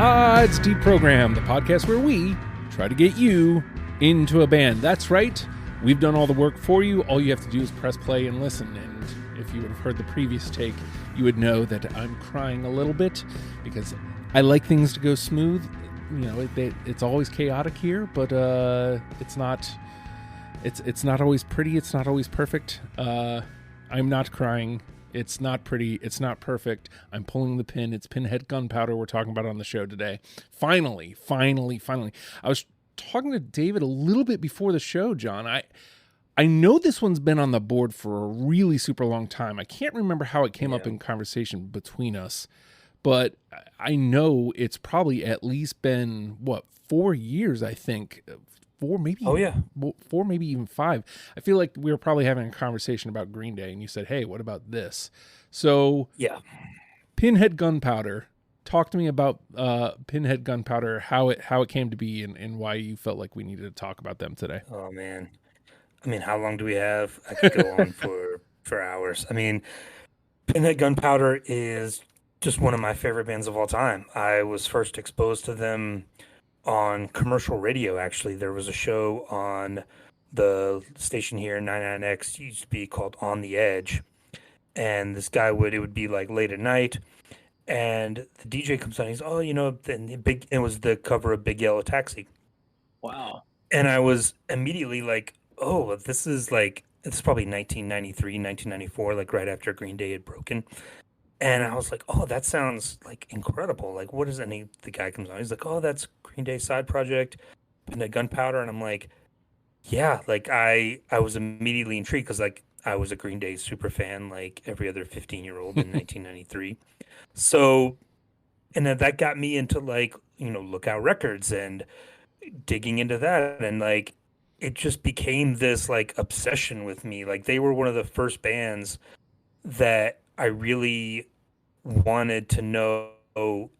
It's Deprogram, the podcast where we try to get you into a band. That's right. We've done all the work for you. All you have to do is press play and listen. And if you would have heard the previous take, you would know that I'm crying a little bit because I like things to go smooth. You know, it's always chaotic here, but it's not always pretty. It's not always perfect. I'm not crying. It's not pretty. It's not perfect. I'm pulling the pin. It's Pinhead Gunpowder we're talking about on the show today. Finally. I was talking to David a little bit before the show, John. I know this one's been on the board for a really super long time. I can't remember how it came up in conversation between us, but I know it's probably at least been, 4 years, I think. 4, maybe. Oh, yeah. 4, maybe even 5. I feel like we were probably having a conversation about Green Day, and you said, hey, what about this? So, yeah. Pinhead Gunpowder. Talk to me about Pinhead Gunpowder, how it came to be, and why you felt like we needed to talk about them today. Oh, man. I mean, how long do we have? I could go on for hours. I mean, Pinhead Gunpowder is just one of my favorite bands of all time. I was first exposed to them on commercial radio. Actually, there was a show on the station here, 99X, used to be called On the Edge, and this guy it would be like late at night, and the DJ comes on. He's, it was the cover of Big Yellow Taxi. Wow. And I was immediately like, oh, this is probably 1993, 1994, like right after Green Day had broken. And I was like, oh, that sounds like incredible. Like, what is that name? The guy comes on. He's like, oh, that's Green Day side project, Pinhead Gunpowder. And I'm like, yeah, like I was immediately intrigued because like I was a Green Day super fan, like every other 15-year-old in 1993. So, and then that got me into like, Lookout Records and digging into that. And like, it just became this like obsession with me. Like they were one of the first bands that I really wanted to know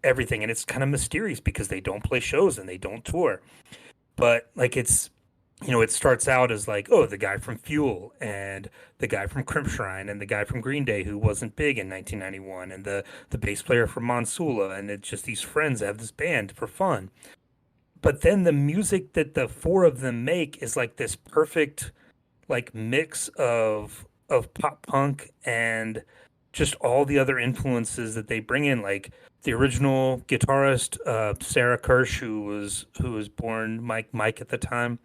everything. And it's kind of mysterious because they don't play shows and they don't tour. But like it starts out as like, oh, the guy from Fuel and the guy from Crimpshrine and the guy from Green Day who wasn't big in 1991 and the bass player from Monsula. And it's just these friends that have this band for fun. But then the music that the four of them make is like this perfect like mix of pop punk and just all the other influences that they bring in, like the original guitarist Sarah Kirsch, who was born Mike at the time,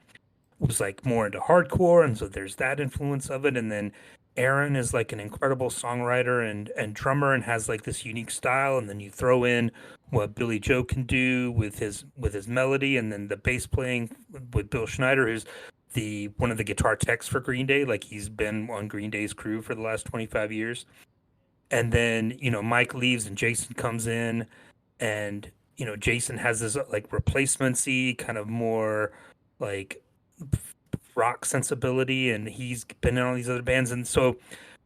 was like more into hardcore, and so there's that influence of it. And then Aaron is like an incredible songwriter and drummer and has like this unique style. And then you throw in what Billy Joe can do with his melody, and then the bass playing with Bill Schneider, who's one of the guitar techs for Green Day. Like he's been on Green Day's crew for the last 25 years. And then, Mike leaves and Jason comes in, and, Jason has this like replacement-y kind of more like rock sensibility, and he's been in all these other bands. And so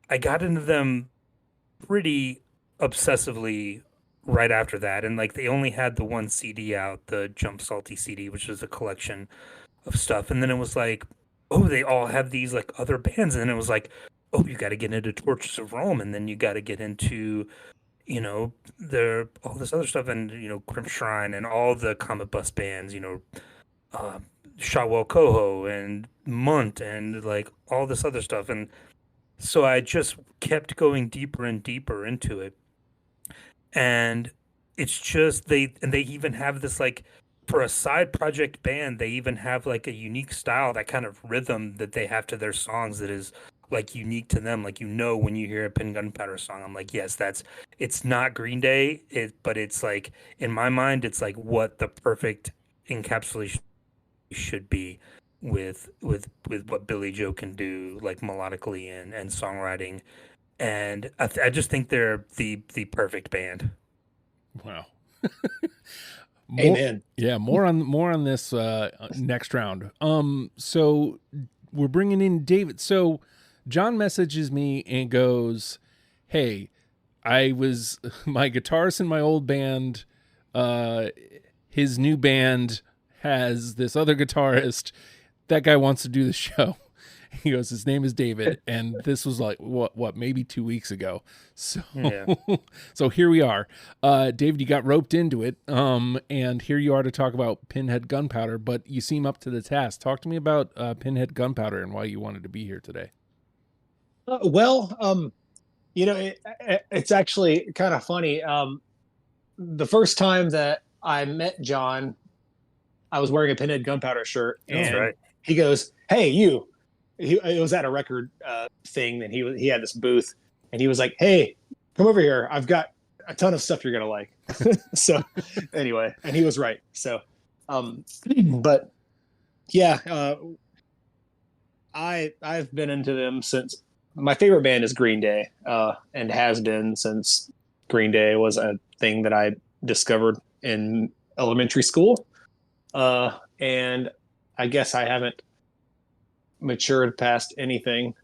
I got into them pretty obsessively right after that. And like they only had the one CD out, the Jump Salty CD, which was a collection of stuff. And then it was like, oh, they all have these like other bands. And then it was like, oh, you got to get into Torches of Rome, and then you got to get into, all this other stuff, and Crimpshrine and all the Comet Bus bands, Shotwell Coho and Munt and like all this other stuff. And so I just kept going deeper and deeper into it. And it's just they even have this like, for a side project band, they even have like a unique style, that kind of rhythm that they have to their songs that is like unique to them. Like, when you hear a Pinhead Gunpowder song, I'm like, yes, it's not Green Day, but it's like, in my mind, it's like what the perfect encapsulation should be with what Billy Joe can do, like melodically and songwriting. And I just think they're the perfect band. Wow. Amen. Yeah, more on this next round. So we're bringing in David. So John messages me and goes, "Hey, my guitarist in my old band, his new band has this other guitarist. That guy wants to do the show." He goes, his name is David, and this was like what maybe 2 weeks ago. So Yeah. so here we are. David, you got roped into it, and here you are to talk about Pinhead Gunpowder, but you seem up to the task. Talk to me about Pinhead Gunpowder and why you wanted to be here today. Well, it's actually kind of funny. The first time that I met John, I was wearing a Pinhead Gunpowder shirt, That's and right. he goes, "Hey, you!" It was at a record thing, and he had this booth, and he was like, "Hey, come over here. I've got a ton of stuff you're gonna like." So, anyway, and he was right. So, but yeah, I've been into them since my favorite band is Green Day, and has been since Green Day was a thing that I discovered in elementary school. And I guess I haven't matured past anything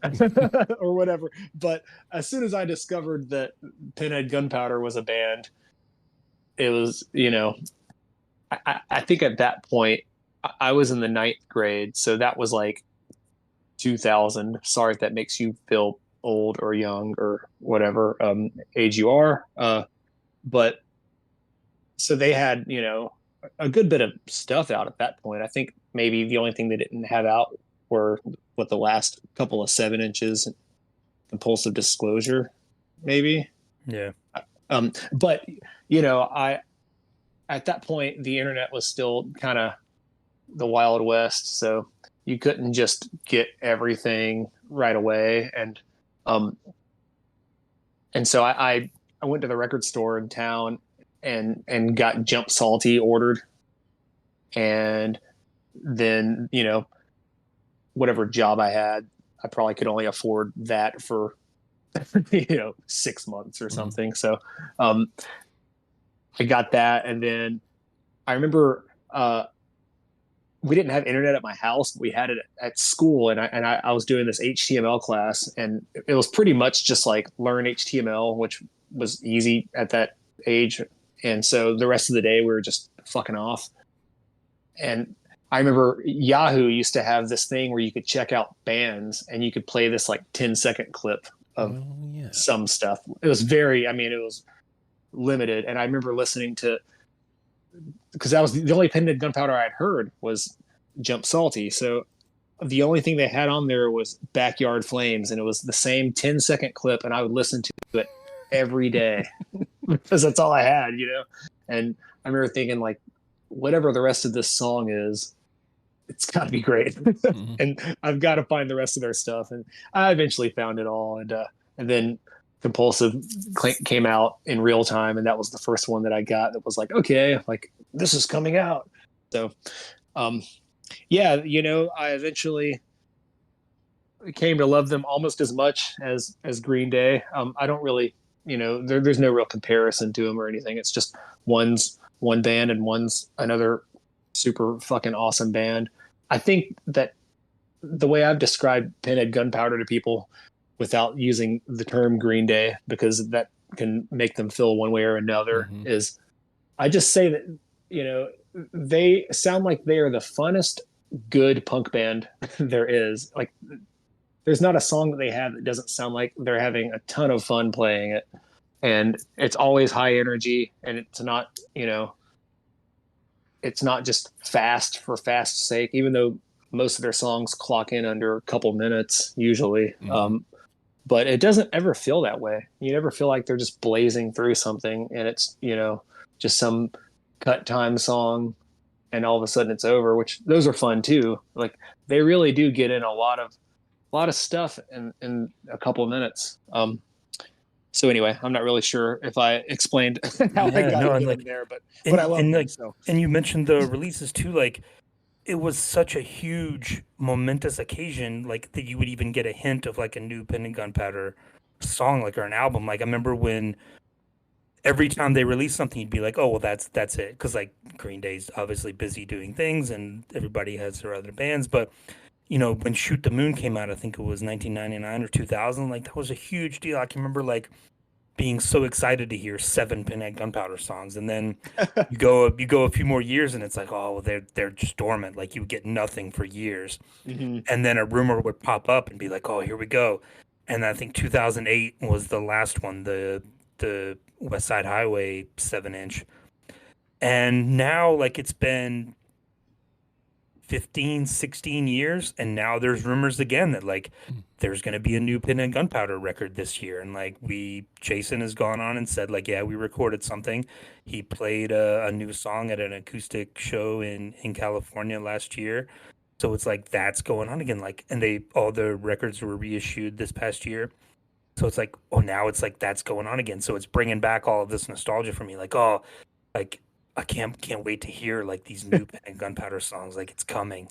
or whatever. But as soon as I discovered that Pinhead Gunpowder was a band, it was, I think at that point I was in the ninth grade. So that was like 2000. Sorry if that makes you feel old or young or whatever age you are. But so they had, a good bit of stuff out at that point. I think maybe the only thing they didn't have out were what the last couple of 7 inches, Compulsive Disclosure, maybe. Yeah. But I at that point the internet was still kind of the Wild West, so you couldn't just get everything right away, um, and so I went to the record store in town and got Jump Salty ordered, and then whatever job I had, I probably could only afford that for 6 months or something. So I got that, and then I remember we didn't have internet at my house, but we had it at school, and I was doing this HTML class, and it was pretty much just like learn HTML, which was easy at that age. And so the rest of the day we were just fucking off. And I remember Yahoo used to have this thing where you could check out bands and you could play this like 10-second clip of some stuff. It was it was limited. And I remember listening to, because that was the only Pinhead Gunpowder I'd heard was Jump Salty. So the only thing they had on there was Backyard Flames, and it was the same 10-second clip, and I would listen to it every day because that's all I had, And I remember thinking, like, whatever the rest of this song is, it's got to be great. Mm-hmm. And I've got to find the rest of their stuff. And I eventually found it all. And then Compulsive came out in real time, and that was the first one that I got that was like, okay, like, this is coming out. So I eventually came to love them almost as much as Green Day. I don't really, there's no real comparison to them or anything. It's just one's one band and one's another super fucking awesome band. I think that the way I've described Pinhead Gunpowder to people without using the term Green Day, because that can make them feel one way or another, is I just say that, they sound like they are the funnest good punk band there is. Like, there's not a song that they have that doesn't sound like they're having a ton of fun playing it. And it's always high energy, and it's not, it's not just fast for fast's sake, even though most of their songs clock in under a couple minutes usually. But it doesn't ever feel that way. You never feel like they're just blazing through something and it's, just some cut time song and all of a sudden it's over, which those are fun too. Like, they really do get in a lot of stuff in a couple of minutes. So anyway, I'm not really sure if I explained how I got into there, but I love them. So. And you mentioned the releases too, like, it was such a huge, momentous occasion, like, that you would even get a hint of, like, a new Pinhead Gunpowder song, like, or an album. Like, I remember when every time they released something, you'd be like, oh, well, that's it. Because, like, Green Day's obviously busy doing things, and everybody has their other bands. But, when Shoot the Moon came out, I think it was 1999 or 2000, like, that was a huge deal. I can remember, like, being so excited to hear 7 Pinhead Gunpowder songs, and then you go a few more years, and it's like, oh, well, they're just dormant. Like you get nothing for years, Hmm. and then a rumor would pop up and be like, oh, here we go. And I think 2008 was the last one, the West Side Highway 7-inch. And now, like, it's been 15, 16 years, and now there's rumors again that like there's going to be a new Pinhead Gunpowder record this year. And like Jason has gone on and said like, yeah, we recorded something. He played a new song at an acoustic show in California last year. So it's like that's going on again. Like, and all the records were reissued this past year. So it's like, oh, now it's like that's going on again. So it's bringing back all of this nostalgia for me. Like, oh, like I can't wait to hear like these new Pinhead Gunpowder songs. Like it's coming.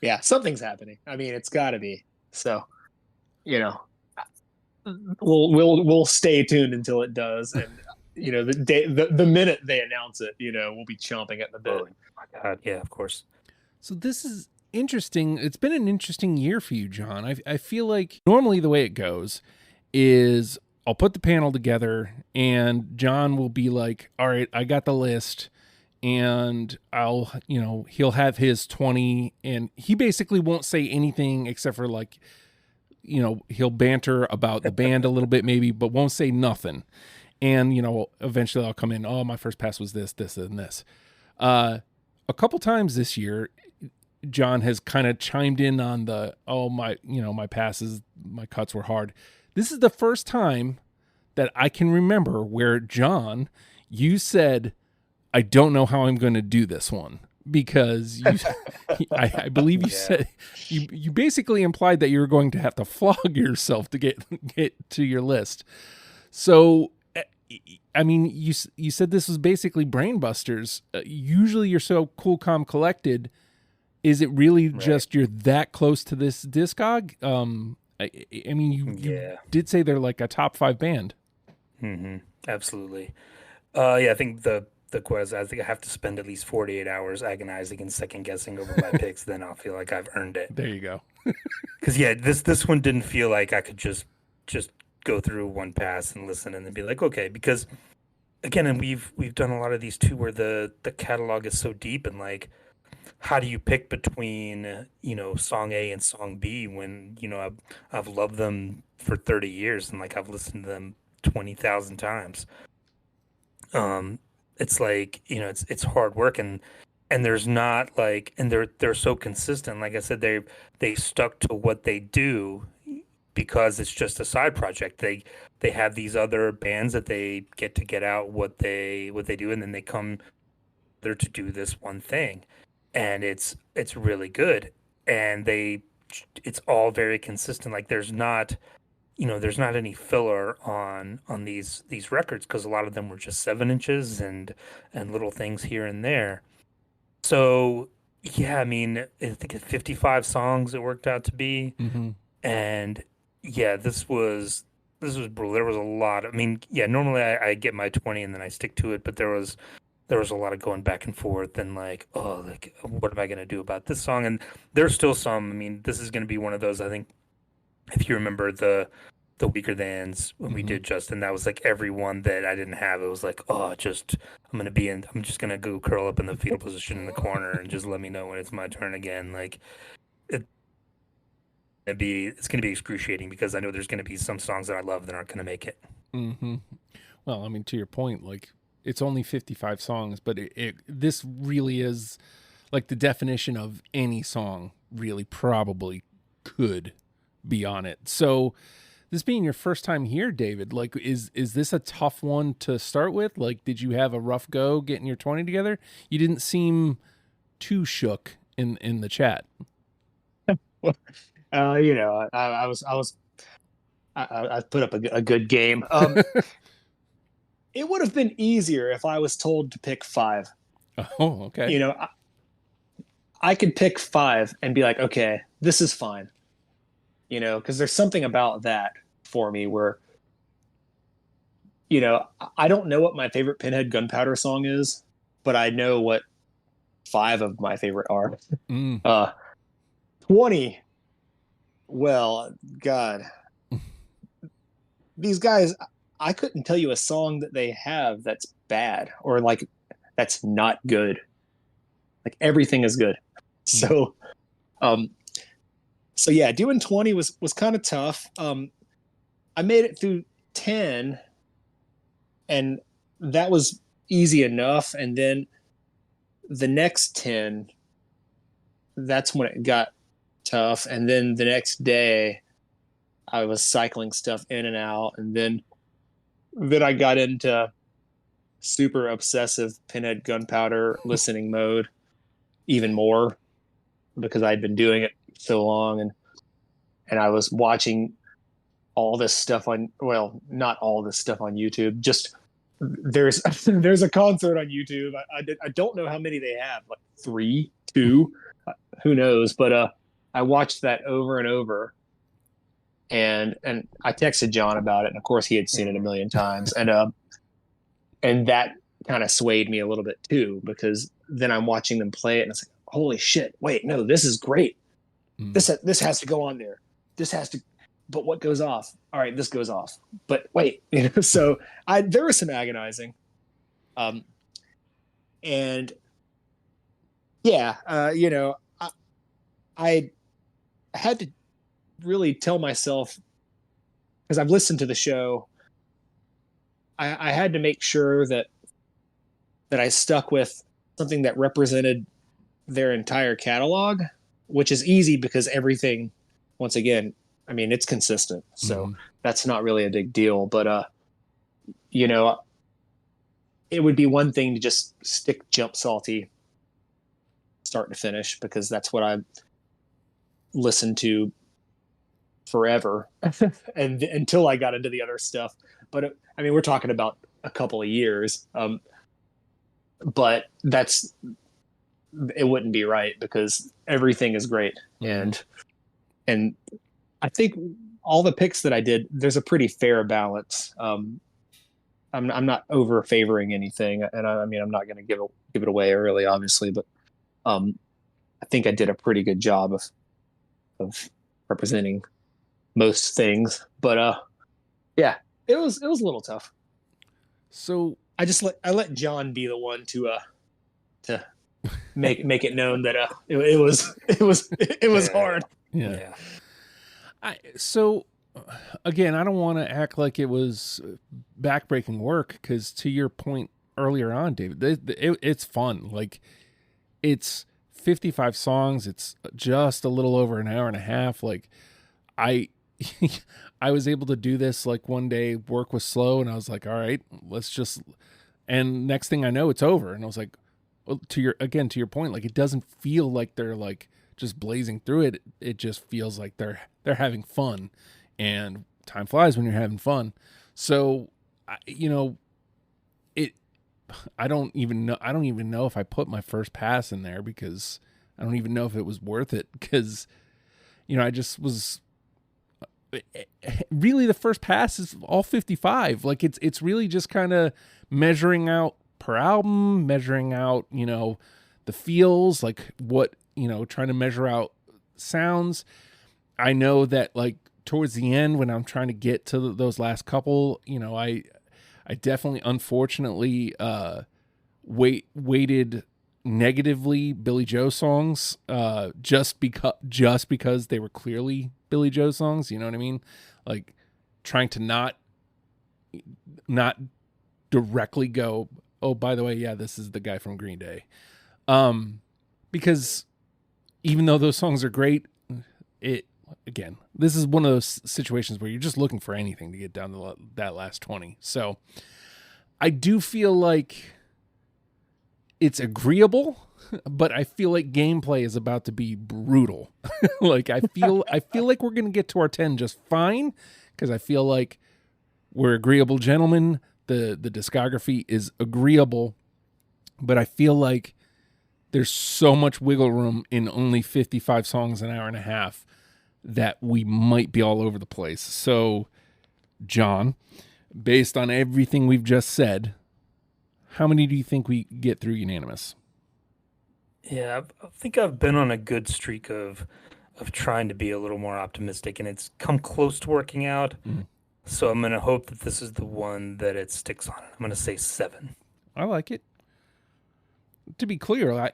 Yeah, something's happening. I mean, it's got to be. So, you know, we'll stay tuned until it does, and the minute they announce it, we'll be chomping at the bit. Oh my God, yeah, of course. So this is interesting. It's been an interesting year for you, John. I feel like normally the way it goes is I'll put the panel together and John will be like, all right, I got the list, and he'll have his 20, and he basically won't say anything except for like, he'll banter about the band a little bit maybe, but won't say nothing. And, eventually I'll come in, oh, my first pass was this, and this. A couple times this year, John has kind of chimed in on my passes, my cuts were hard. This is the first time that I can remember where, John, you said, I don't know how I'm going to do this one, because I believe you said you basically implied that you were going to have to flog yourself to get to your list. So, I mean, you said this was basically brain busters. Usually you're so cool, calm, collected. Is it really just you're that close to this discog? I mean, you did say they're like a top 5 band. Mm-hmm. Absolutely. Yeah, I think the quiz, I think I have to spend at least 48 hours agonizing and second guessing over my picks. Then I'll feel like I've earned it. There you go. Because this one didn't feel like I could just go through one pass and listen and then be like, okay. Because again, and we've done a lot of these too, where the catalog is so deep, and like, how do you pick between song A and song B when I've loved them for 30 years and like I've listened to them 20,000 times. It's like, it's hard work, and there's not like, and they're so consistent. Like I said, they stuck to what they do because it's just a side project. They have these other bands that they get out what they do, and then they come there to do this one thing. And it's really good, and it's all very consistent. Like there's not any filler on these records, because a lot of them were just 7-inches and little things here and there. So yeah, I mean, I think it's 55 songs it worked out to be. Mm-hmm. And yeah, this was brutal. There was a lot. I mean, yeah, normally I get my 20 and then I stick to it, but there was a lot of going back and forth, and like, oh, like, what am I going to do about this song? And there's still some. I mean, this is going to be one of those, I think, if you remember the Weaker Thans when we did Justin, that was like every one that I didn't have. It was like, oh, I'm just going to go curl up in the fetal position in the corner and just let me know when it's my turn again. Like, it's going to be excruciating, because I know there's going to be some songs that I love that aren't going to make it. Mm-hmm. Well, I mean, to your point, like, it's only 55 songs, but this really is like the definition of any song really probably could be on it. So this being your first time here, David, like, is this a tough one to start with? Like, did you have a rough go getting your 20 together? You didn't seem too shook in the chat. I put up a good game. It would have been easier if I was told to pick 5. Oh, okay. I could pick 5 and be like, okay, this is fine. Because there's something about that for me where, I don't know what my favorite Pinhead Gunpowder song is, but I know what 5 of my favorite are. 20. Well, God, these guys, I couldn't tell you a song that they have that's bad or like that's not good. Like everything is good. So, um, so yeah, doing 20 was kind of tough. I made it through 10, and that was easy enough. And then the next 10, that's when it got tough. And then the next day, I was cycling stuff in and out, and then I got into super obsessive Pinhead Gunpowder listening mode even more because I'd been doing it so long, and I was watching all this stuff on, well, not all this stuff on YouTube. Just there's there's a concert on YouTube. I don't know how many they have, like 3, 2, who knows? But I watched that over and over, and I texted John about it, and of course he had seen it a million times, and that kind of swayed me a little bit too, because then I'm watching them play it, and it's like, holy shit! Wait, no, this is great. This has to go on there. This has to. But what goes off? All right, this goes off. But wait, so there was some agonizing, and yeah, I had to really tell myself, because I've listened to the show, I had to make sure that I stuck with something that represented their entire catalog, which is easy because everything, once again, I mean, it's consistent. So that's not really a big deal. But, it would be one thing to just stick Jump Salty start to finish, because that's what I listened to forever and until I got into the other stuff. But I mean, we're talking about a couple of years. But it wouldn't be right, because everything is great. And I think all the picks that I did, there's a pretty fair balance. I'm not over favoring anything, and I mean, I'm not going to give it away early, obviously, but I think I did a pretty good job of representing most things. But yeah, it was a little tough. So I let John be the one to make it known that it was hard. Yeah. So again, I don't want to act like it was backbreaking work, because to your point earlier on, David, it's fun. Like, it's 55 songs. It's just a little over an hour and a half. Like, I was able to do this, like, one day work was slow, and I was like, all right, and next thing I know, it's over. And I was like, well, to your point, like, it doesn't feel like they're like just blazing through it. It just feels like they're having fun, and time flies when you're having fun. So, I don't even know if I put my first pass in there, because I don't even know if it was worth it, because, I just was really, the first pass is all 55. Like, it's really just kind of measuring out per album, measuring out, the feels, like what, trying to measure out sounds. I know that, like, towards the end, when I'm trying to get to those last couple, I definitely, unfortunately, weighted negatively Billy Joe songs, just because they were clearly Billy Joe songs. You know what I mean? Like, trying to not directly go, oh, by the way, yeah, this is the guy from Green Day. Because even though those songs are great, again, this is one of those situations where you're just looking for anything to get down to that last 20. So I do feel like it's agreeable, but I feel like gameplay is about to be brutal. Like, I feel like we're going to get to our 10 just fine, because I feel like we're agreeable gentlemen. The discography is agreeable, but I feel like there's so much wiggle room in only 55 songs, an hour and a half, that we might be all over the place. So, John, based on everything we've just said, how many do you think we get through unanimous? Yeah, I think I've been on a good streak of trying to be a little more optimistic, and it's come close to working out. So I'm gonna hope that this is the one that it sticks on. I'm gonna say 7. I like it. To be clear,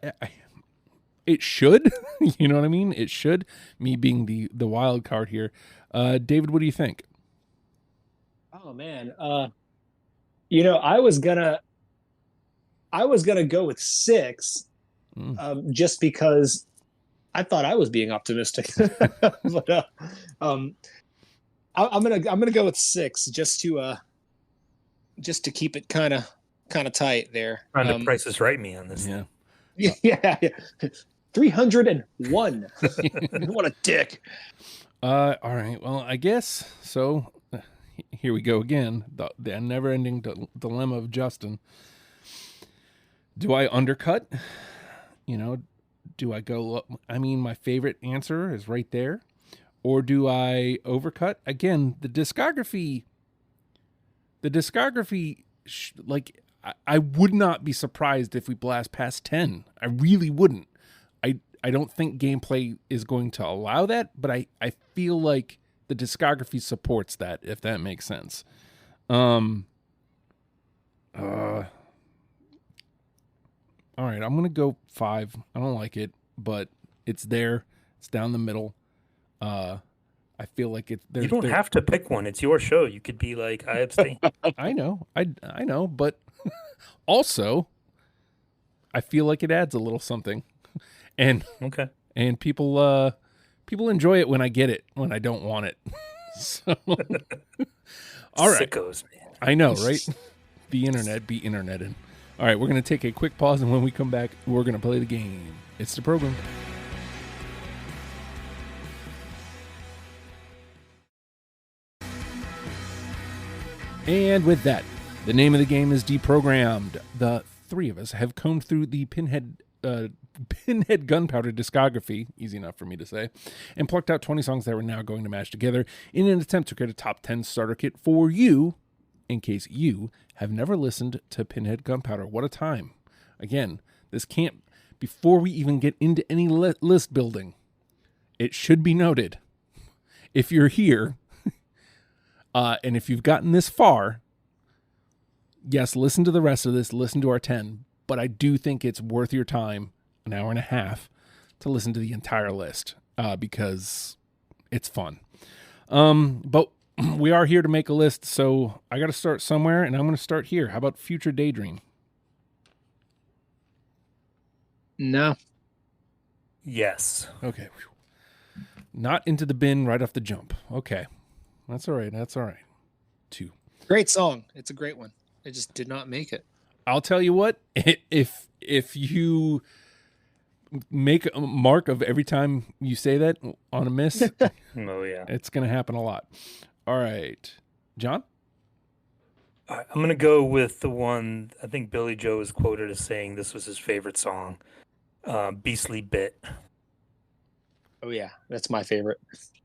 it should. You know what I mean? It should. Me being the wild card here. David, what do you think? Oh man, I was gonna go with 6, Mm. just because I thought I was being optimistic. But um, I'm gonna go with 6 just to keep it kind of tight there. Trying to Price is Right me on this. Yeah. Yeah. 301. What a dick. All right. Well, I guess so. Here we go again. The never-ending dilemma of Justin. Do I undercut? Do I go? I mean, my favorite answer is right there, or do I overcut? Again, the discography. Like I would not be surprised if we blast past 10. I really wouldn't. I don't think gameplay is going to allow that, but I feel like the discography supports that, if that makes sense. All right, I'm gonna go 5. I don't like it, but it's there. It's down the middle. I feel like it's there. You don't have to pick one. It's your show. You could be like, I abstain. I know, I know, but also, I feel like it adds a little something, and Okay. and people enjoy it when I get it, when I don't want it. So, all right, Sickos, man. I know, right? The internet be interneted. All right, we're gonna take a quick pause, and when we come back, we're gonna play the game. It's the program. And with that, the name of the game is Deprogrammed. The three of us have combed through the Pinhead Gunpowder discography, easy enough for me to say, and plucked out 20 songs that we're now going to mash together in an attempt to create a top 10 starter kit for you, in case you have never listened to Pinhead Gunpowder. What a time. Again, this can't, before we even get into any list building, it should be noted, if you're here, and if you've gotten this far, yes, listen to the rest of this, listen to our 10, but I do think it's worth your time, an hour and a half, to listen to the entire list, because it's fun. But we are here to make a list, so I got to start somewhere, and I'm going to start here. How about Future Daydream? No. Yes. Okay. Not into the bin right off the jump. Okay. That's all right. 2. Great song. It's a great one. It just did not make it. I'll tell you what, if you make a mark of every time you say that on a miss, Oh, yeah. it's going to happen a lot. All right. John? All right, I'm going to go with the one I think Billy Joe is quoted as saying this was his favorite song, Beastly Bit. Oh yeah, that's my favorite.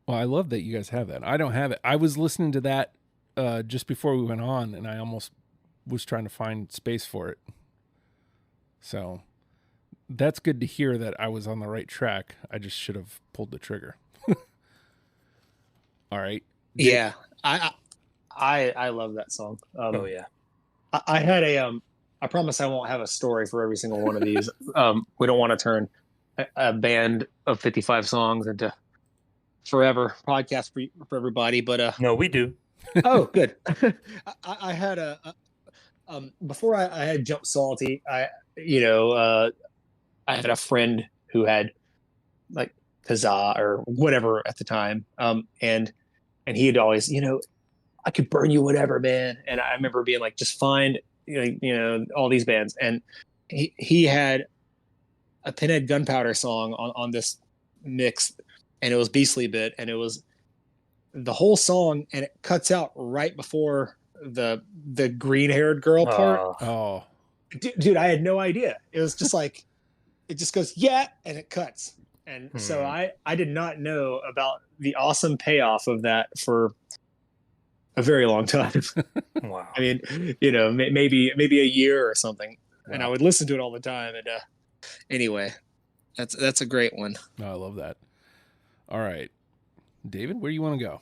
Well, I love that you guys have that. I don't have it. I was listening to that just before we went on, and I almost was trying to find space for it. So that's good to hear that I was on the right track. I just should have pulled the trigger. All right. Yeah, I love that song. Oh, yeah. I had I promise I won't have a story for every single one of these. We don't want to turn a band of 55 songs into forever podcast for everybody, but No, we do. oh, good. I had before I had Jump Salty, I had a friend who had like Kazaa or whatever at the time, and he had always, I could burn you whatever, man. And I remember being like, just find all these bands, and he had a Pinhead Gunpowder song on this mix, and it was Beastly Bit, and it was the whole song, and it cuts out right before the green-haired girl part. Oh. Dude, I had no idea. It was just like, it just goes, yeah, and it cuts. And so I did not know about the awesome payoff of that for a very long time. Wow. I mean, maybe a year or something. Wow. And I would listen to it all the time. And anyway, that's a great one. Oh, I love that. All right. David, where do you want to go?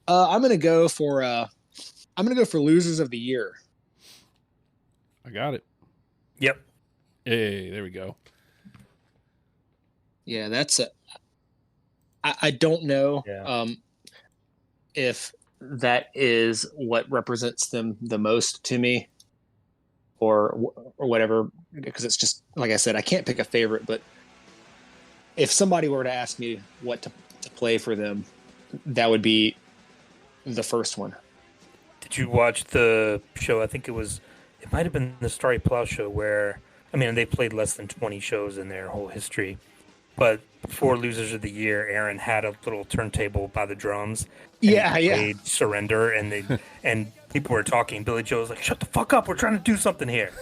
I'm gonna go for losers of the year. I got it. Yep. Hey, there we go. Yeah, that's I don't know Yeah. if that is what represents them the most to me, or whatever, because it's just like I said, I can't pick a favorite. But if somebody were to ask me what to play for them, that would be the first one. Did you watch the show? I think it might have been the Starry Plow show where, I mean, they played less than 20 shows in their whole history. But before Losers of the Year, Aaron had a little turntable by the drums. And he played Surrender, and people were talking. Billy Joe was like, "Shut the fuck up! We're trying to do something here."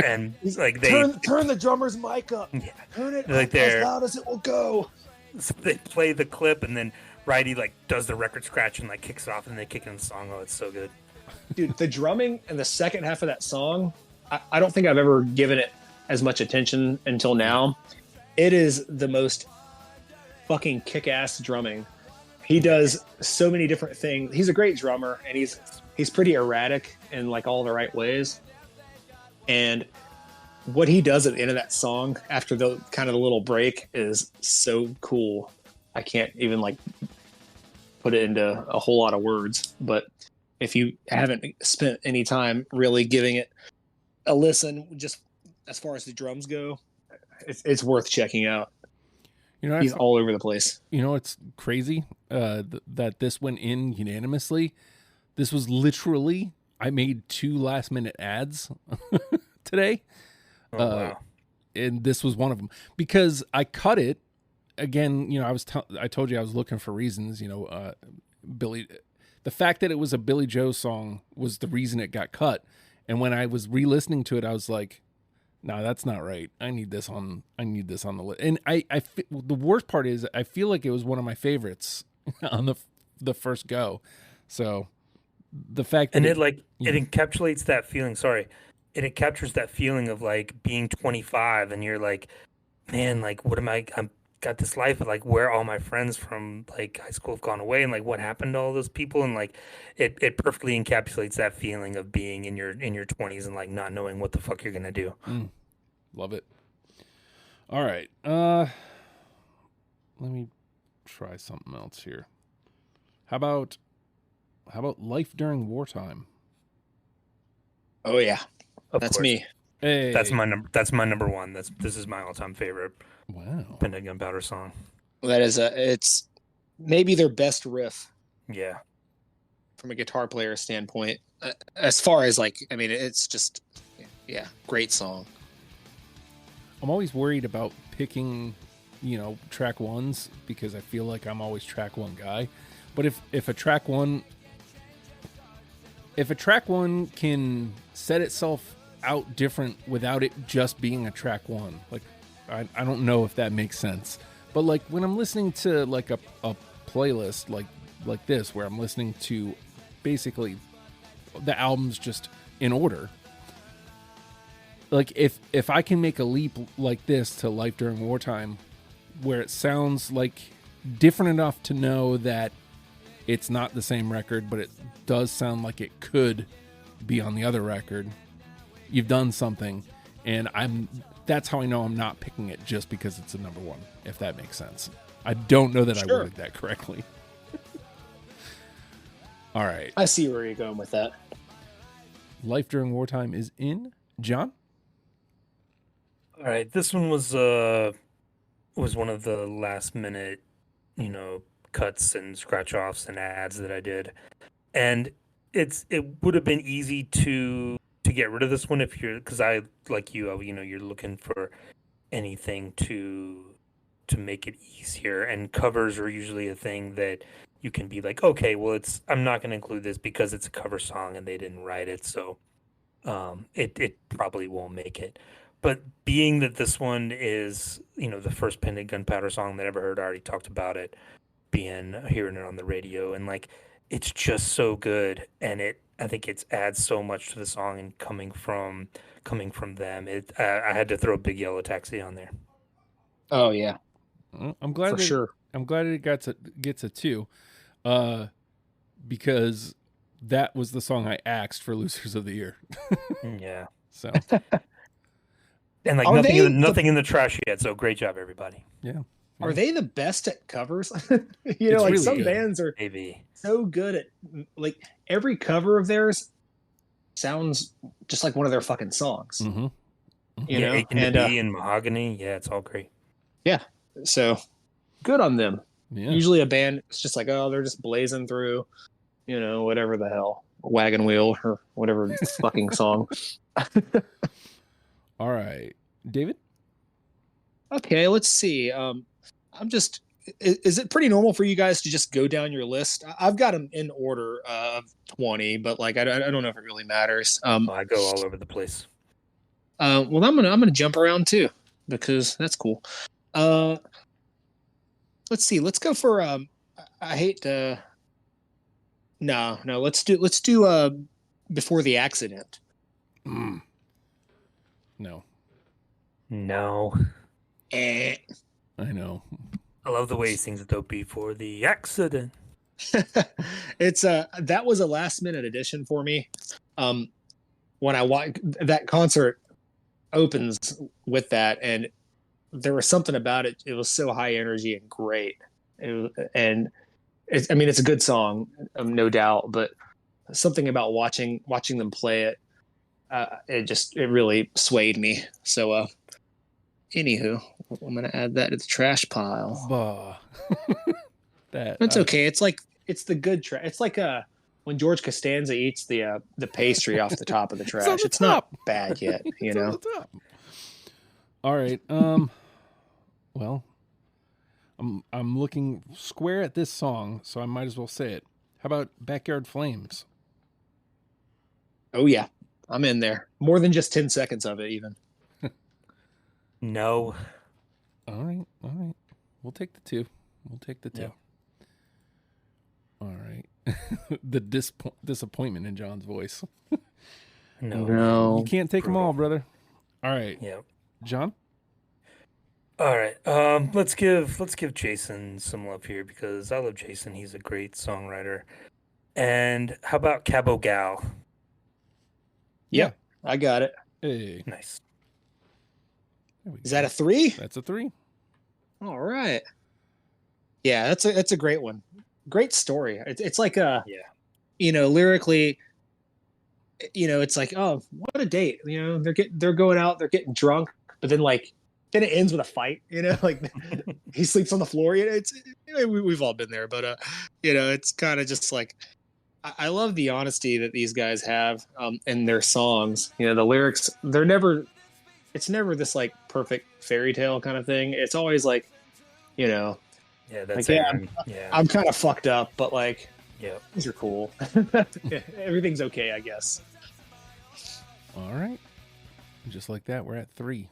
And like turn the drummer's mic up. Yeah. Turn it Like up as loud as it will go. So they play the clip, and then Righty like does the record scratch and like kicks it off, and they kick in the song. Oh, it's so good. Dude, the drumming in the second half of that song, I don't think I've ever given it as much attention until now. It is the most fucking kick-ass drumming. He does so many different things. He's a great drummer, and he's pretty erratic in like all the right ways. And what he does at the end of that song after the kind of the little break is so cool. I can't even like put it into a whole lot of words, but if you haven't spent any time really giving it a listen, just as far as the drums go, it's worth checking out. You know, he's all over the place. You know, it's crazy that this went in unanimously. This was literally, I made 2 last-minute ads today. Oh, wow. And this was one of them. Because I cut it, again, you know, I told you I was looking for reasons, you know, the fact that it was a Billy Joe song was the reason it got cut. And when I was re-listening to it, I was like, no, that's not right. I need this on the list. And the worst part is I feel like it was one of my favorites on the first go. So the fact that and it encapsulates that feeling. Sorry. It captures that feeling of like being 25 and you're like, man, like what am I'm got this life of like where all my friends from like high school have gone away and like what happened to all those people, and like it perfectly encapsulates that feeling of being in your 20s and like not knowing what the fuck you're gonna do. Love it. All right, let me try something else here. How about Life During Wartime? Oh yeah, that's course. me. Hey. That's my number one. This is my all-time favorite. Wow. Pinhead Gunpowder song. That is it's maybe their best riff. Yeah. From a guitar player standpoint, as far as like, I mean, it's just, yeah, great song. I'm always worried about picking, you know, track ones because I feel like I'm always track one guy. But if a track one can set itself out different without it just being a track one, like I don't know if that makes sense. But like when I'm listening to like a playlist like this, where I'm listening to basically the albums just in order, like if I can make a leap like this to Life During Wartime, where it sounds like different enough to know that it's not the same record, but it does sound like it could be on the other record, you've done something. And that's how I know I'm not picking it just because it's a number one, if that makes sense. I don't know that I worded that correctly. All right. I see where you're going with that. Life During Wartime is in. John? All right. This one was one of the last minute, you know, cuts and scratch offs and ads that I did. And it would have been easy to get rid of this one because I, like you know, you're looking for anything to make it easier, and covers are usually a thing that you can be like, okay, well, I'm not going to include this because it's a cover song and they didn't write it, so it probably won't make it. But being that this one is, you know, the first Pinhead Gunpowder song that I ever heard, I already talked about it, hearing it on the radio, and like it's just so good, and I think it adds so much to the song, and coming from them, I had to throw Big Yellow Taxi on there. Oh yeah, I'm glad for sure. I'm glad it gets a 2. because that was the song I axed for Losers of the Year. Yeah. So, And like Are nothing in the trash yet. So great job, everybody. yeah. Are they the best at covers? It's like really some good. bands are Maybe. so good at like every cover of theirs sounds just like one of their fucking songs. Mm-hmm. You know, Aching to Be and Mahogany. Yeah, it's all great. Yeah, so good on them. Yeah. Usually a band, it's just like, oh, they're just blazing through, whatever the hell, Wagon Wheel or whatever fucking song. All right, David. Okay, let's see. Is it pretty normal for you guys to just go down your list? I've got them in order of 20, but like I don't know if it really matters. I go all over the place. Well, I'm gonna jump around too because that's cool. Let's see. Let's go for I hate to. No. Let's do Before the Accident. Mm. No. Eh. I know. I love the way he sings it though. Before the Accident. It's that was a last minute addition for me. When I watched that concert opens with that, and there was something about it. It was so high energy and great. It's a good song, no doubt, but something about watching them play it, it really swayed me. So, anywho, I'm gonna add that to the trash pile. Bah. That's okay. It's the good trash. It's like when George Costanza eats the pastry off the top of the trash. It's not bad yet, you know. All right. Well, I'm looking square at this song, so I might as well say it. How about Backyard Flames? Oh yeah, I'm in there. More than just 10 seconds of it, even. No. All right. We'll take the 2. Yeah. All right. The disappointment in John's voice. No. You can't take them all, brother. All right. Yeah. John? All right. Let's give Jason some love here because I love Jason. He's a great songwriter. And how about Cabo Gal? Yeah, I got it. Hey. Nice. Is that a 3? That's a 3. All right. Yeah, that's a great one. Great story. It's like lyrically, it's like, oh, what a date. They're going out, they're getting drunk, but then it ends with a fight. Like he sleeps on the floor. We've all been there, but it's kind of just like I love the honesty that these guys have in their songs. The lyrics, it's never this like perfect fairy tale kind of thing. It's always like, Yeah, that's I'm kind of fucked up, but like, yeah, these are cool. Everything's okay, I guess. All right. Just like that, we're at 3.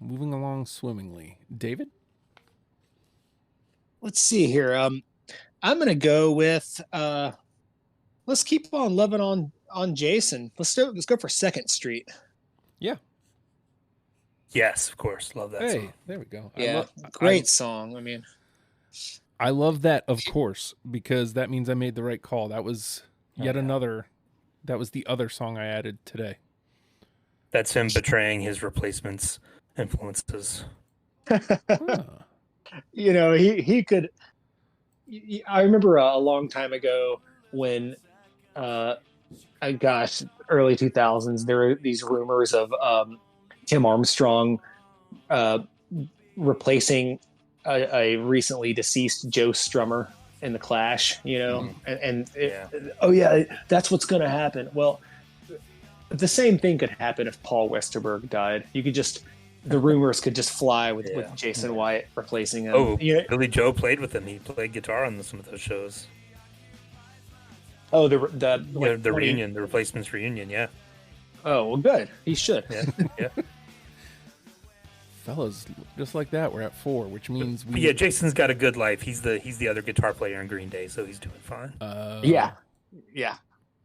Moving along swimmingly. David? Let's see here. I'm gonna go with let's keep on loving on Jason. Let's go for 2nd Street. Yeah. Yes, of course. Love that song. There we go. Yeah, great song. I love that, of course, because that means I made the right call. That was another. That was the other song I added today. That's him betraying his replacements' influences. He could. I remember a long time ago when, early 2000s, there were these rumors of Tim Armstrong replacing a recently deceased Joe Strummer in the Clash, that's what's going to happen. Well, the same thing could happen if Paul Westerberg died. The rumors could just fly with Jason Wyatt replacing him. Oh, Billy Joe played with him. He played guitar on some of those shows. Oh, the reunion, the replacements reunion, yeah. Oh, well, good. He should. Yeah. Fellas, just like that, we're at 4, which means Jason's got a good life. He's the other guitar player in Green Day, so he's doing fine. Yeah.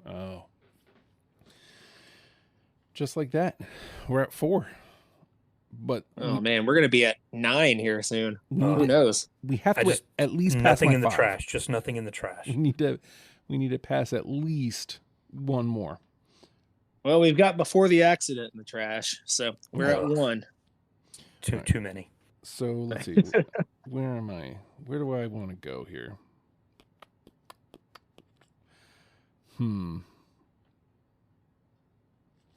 Oh. Just like that, we're at 4. But man, we're gonna be at 9 here soon. Who knows? We have to at least pass nothing my in the 5. trash. Just nothing in the trash. We We need to pass at least one more. Well, we've got Before the Accident in the trash, so we're at Ugh. one. Too many. So let's see. Where am I? Where do I want to go here? All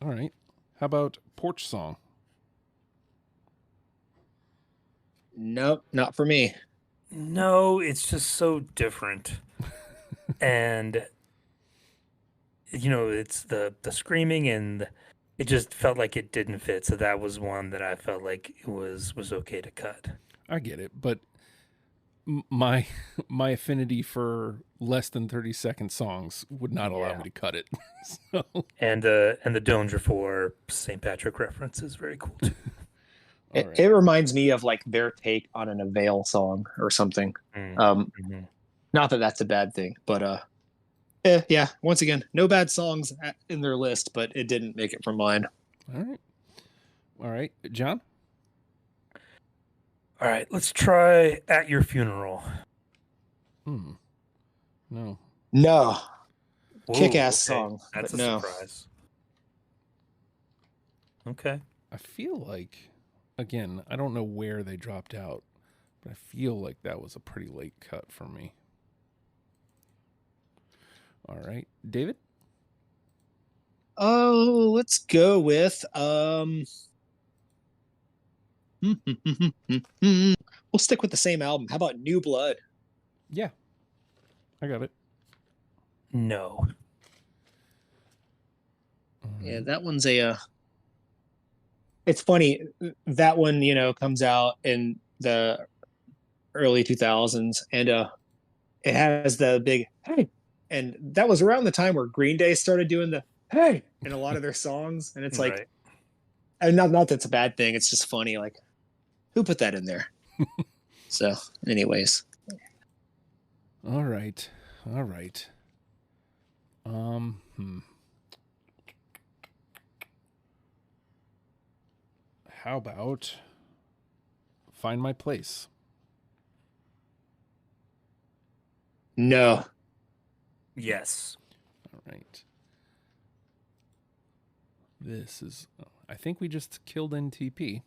right. How about Porch Song? Nope, not for me. No, it's just so different. And it's the screaming, and it just felt like it didn't fit. So that was one that I felt like it was okay to cut. I get it, but my affinity for less than 30-second songs would not allow me to cut it. So. And the Donger for St. Patrick reference is very cool too. It reminds me of like their take on an Avail song or something. Not that that's a bad thing, but yeah. Once again, no bad songs in their list, but it didn't make it from mine. All right, John. All right, let's try At Your Funeral. No. Kick-ass song. That's a surprise. Okay. I feel like, again, I don't know where they dropped out, but I feel like that was a pretty late cut for me. All right, David? Oh, let's go with we'll stick with the same album. How about New Blood? Yeah. I got it. No. Yeah, that one's it's funny. That one, comes out in the early 2000s, and it has the big hey, and that was around the time where Green Day started doing the hey in a lot of their songs, and it's like, right. And not that's a bad thing. It's just funny, like, who put that in there? So, anyways. All right. How about Find My Place? No. Yes. All right. This is, I think we just killed NTP.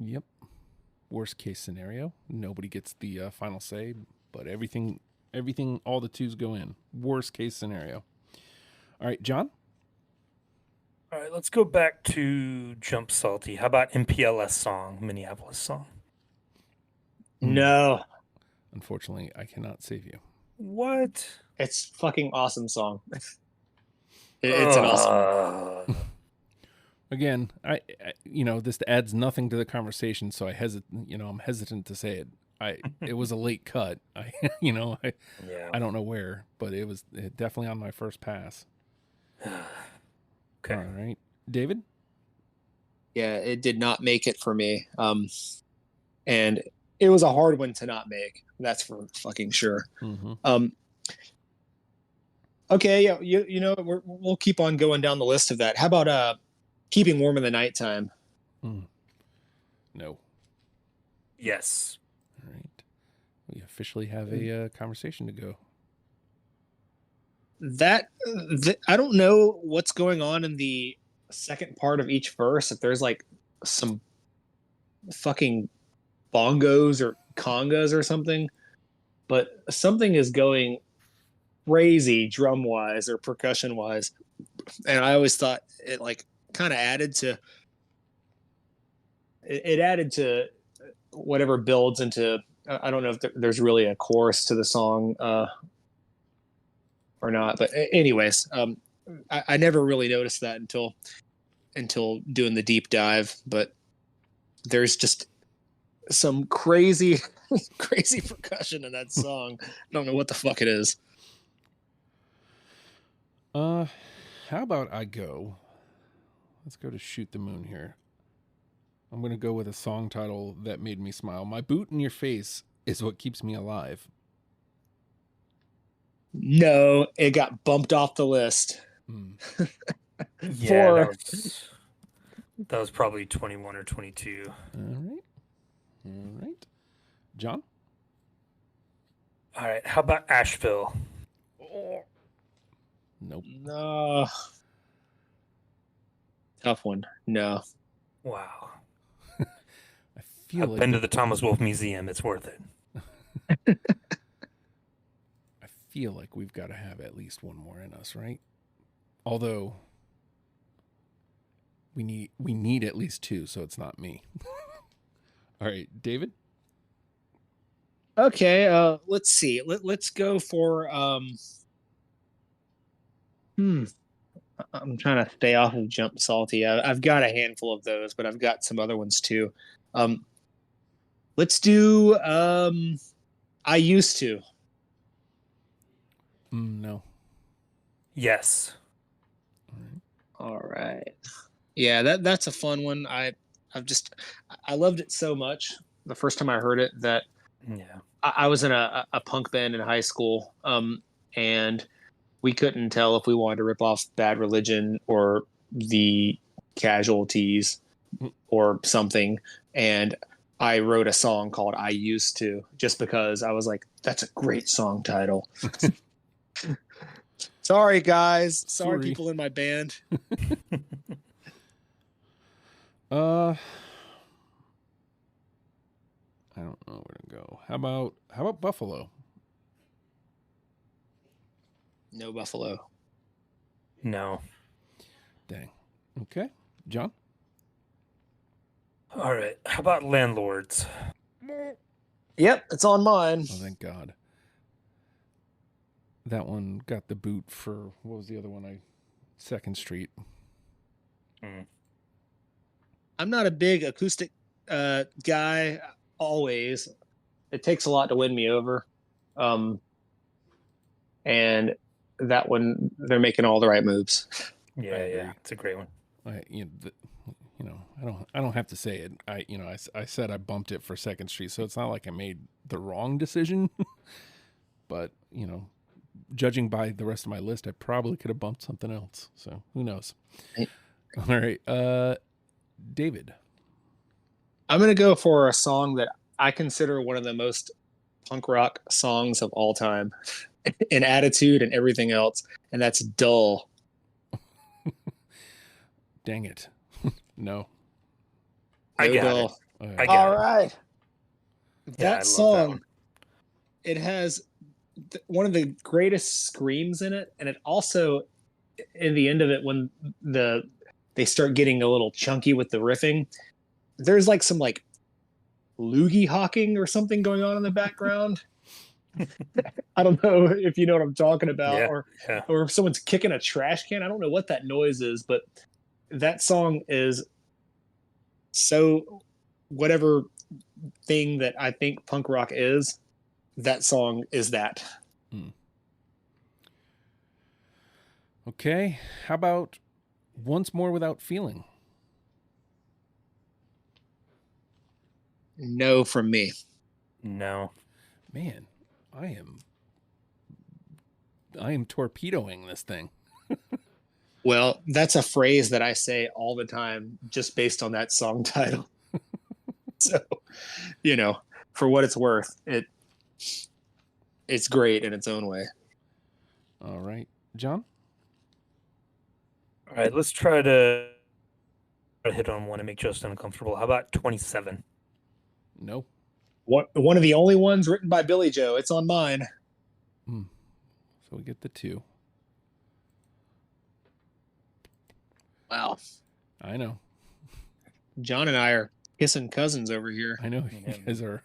Yep. Worst case scenario. Nobody gets the final say, but everything, all the twos go in. Worst case scenario. All right, John? All right, let's go back to Jump Salty. How about MPLS song, Minneapolis song? No. Unfortunately, I cannot save you. What? It's a fucking awesome song. It's an awesome one. Again, I this adds nothing to the conversation, so I'm hesitant to say it. It was a late cut. I don't know where, but it was definitely on my first pass. Okay. All right. David? Yeah, it did not make it for me. And it was a hard one to not make. That's for fucking sure. Mm-hmm. Okay, yeah, we'll keep on going down the list of that. How about Keeping Warm in the Nighttime? No. Yes. All right. We officially have a conversation to go. I don't know what's going on in the second part of each verse. If there's like some fucking bongos or congas or something, but something is going crazy drum wise or percussion wise, and I always thought it like kind of added to whatever builds into. I don't know if there's really a chorus to the song or not, but anyways, I never really noticed that until doing the deep dive. But there's just some crazy percussion in that song. I don't know what the fuck it is. How about let's go to Shoot the Moon here. I'm going to go with a song title that made me smile. My Boot in Your Face is What Keeps Me Alive. No, it got bumped off the list. Yeah, that was probably 21 or 22. All right. John? All right. How about Asheville? Nope. No. Tough one. No. Wow. I feel I've like been to the Thomas Wolfe Museum. It's worth it. I feel like we've got to have at least one more in us, right? Although we need at least two, so it's not me. All right, David. Okay, let's see. Let's go for I'm trying to stay off of Jump Salty. I've got a handful of those, but I've got some other ones too. Let's do I used to. No. Yes. All right. Yeah, that's a fun one. I loved it so much the first time I heard it that Yeah. I was in a punk band in high school, and we couldn't tell if we wanted to rip off Bad Religion or the Casualties or something. And I wrote a song called I Used to, just because I was like, that's a great song title. Sorry, guys. Sorry, Sorry. people in my band. I don't know where to go. How about Buffalo? No Buffalo. No. Dang. Okay, John. All right. How about Landlords? Yep, it's on mine. Oh, thank God. That one got the boot for what was the other one? Second Street. I'm not a big acoustic guy. Always, it takes a lot to win me over. And that one, they're making all the right moves. Yeah, agree. it's a great one. I don't have to say it. I said I bumped it for Second Street, so it's not like I made the wrong decision. But judging by the rest of my list, I probably could have bumped something else. So who knows? Right. All right, David. I'm gonna go for a song that I consider one of the most punk rock songs of all time, in attitude and everything else, and that's "Dull." Dang it. No. I No got Dull. it. Okay. I got All it. right. Yeah, I That love song, that one. it has one of the greatest screams in it, and it also, in the end of it, when they start getting a little chunky with the riffing, there's like some like loogie hawking or something going on in the background. I don't know if you know what I'm talking about, Yeah, or yeah. or if someone's kicking a trash can. I don't know what that noise is, but that song is so whatever thing that I think punk rock is, that song is that. Okay. How about Once More Without Feeling? No from me. No. Man, I am torpedoing this thing. Well, that's a phrase that I say all the time just based on that song title. So, for what it's worth, it's great in its own way. All right, John. All right, let's try to hit on one and make Justin uncomfortable. How about 27? No. One of the only ones written by Billy Joe. It's on mine. So we get the two. Wow. I know. John and I are kissing cousins over here. I know you guys are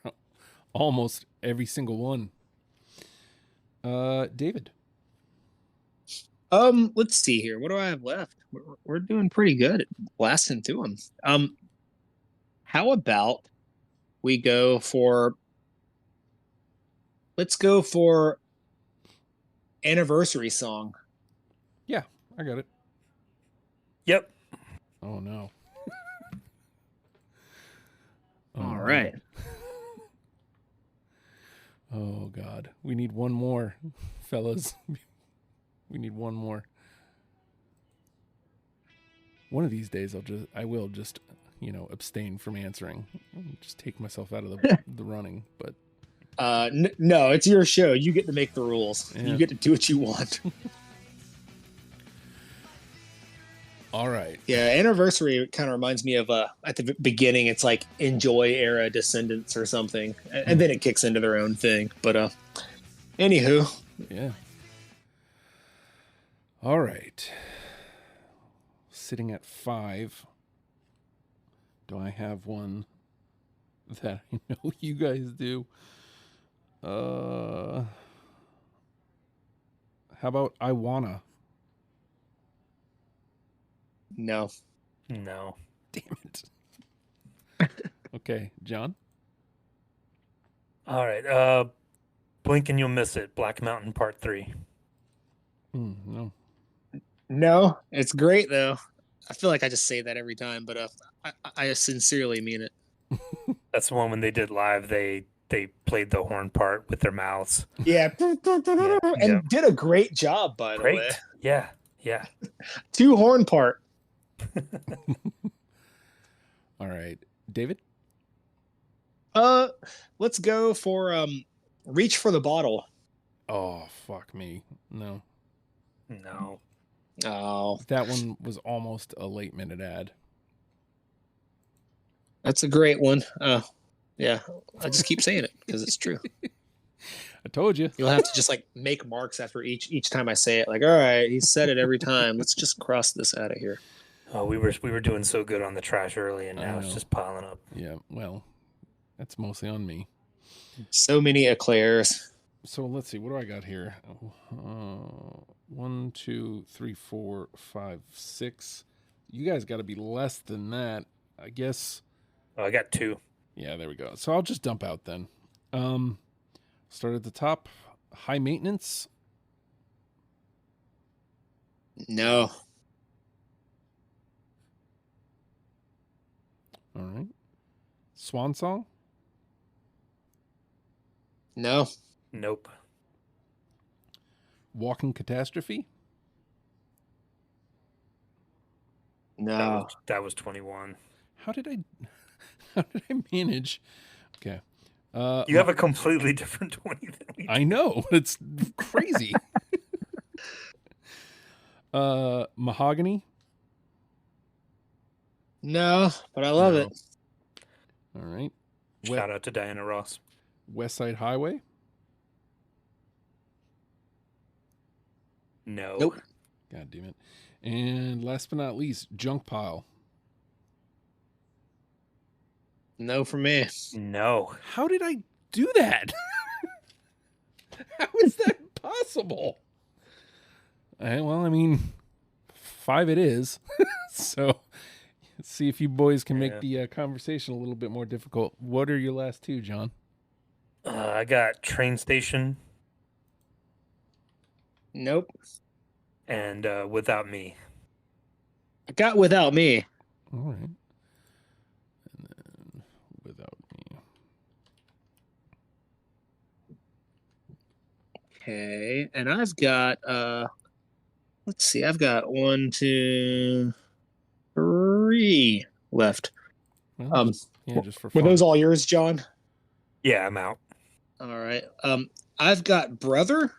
almost every single one. David. Let's see here. What do I have left? We're doing pretty good at blasting through them. How about we let's go for anniversary song. Yeah, I got it. Yep. Oh no. All right. Oh God. We need one more, fellas. We need one more. One of these days I will just abstain from answering. Just take myself out of the running, but No, it's your show. You get to make the rules. Yeah. You get to do what you want. All right. Yeah, Anniversary kind of reminds me of at the beginning, it's like Enjoy era Descendants or something, and then it kicks into their own thing. But anywho, Yeah. All right. Sitting at 5. Do I have one that I know you guys do? How about I Wanna? no. No. Damn it. Okay, John? All right. Blink and you'll miss it. Black Mountain Part 3. No. No, it's great though. I feel like I just say that every time, but I sincerely mean it. That's the one when they did live. They played the horn part with their mouths. Yeah, and Yeah. did a great job, by the way. Great. Yeah. Yeah. 2 horn part. All right. David? Let's go for Reach for the Bottle. Oh, fuck me. No. No. Oh, That one was almost a late minute ad. that's a great one. Yeah, I just keep saying it because it's true. I told you. You'll have to just like make marks after each time I say it. Like, all right, he said it every time. Let's just cross this out of here. Oh, we were doing so good on the trash early, and I now it's know. just piling up. Yeah, well, that's mostly on me. So many eclairs. So let's see. What do I got here? 1, 2, 3, 4, 5, 6. You guys got to be less than that, I guess. Oh, I got 2. Yeah, there we go. So I'll just dump out then. Start at the top. High Maintenance. No. All right. Swan Song. No. Nope. Walking Catastrophe. No. That was 21. How did I manage? Okay. You have a completely different 20 than we do. I know. It's crazy. Mahogany. No, but I love No. it. All right. Shout out to Diana Ross. West Side Highway. No. Nope. God damn it. And last but not least, Junk Pile. No for me. No. How did I do that? How is that possible? Well, I mean, 5 it is. So let's see if you boys can make the conversation a little bit more difficult. What are your last 2, John? I got Train Station Nope. and Without Me. I got Without Me. All right. And then Without Me. Okay. And I've got let's see, I've got 1, 2, 3 left. Well, just for Were fun. those all yours, John? Yeah, I'm out. All right. I've got Brother.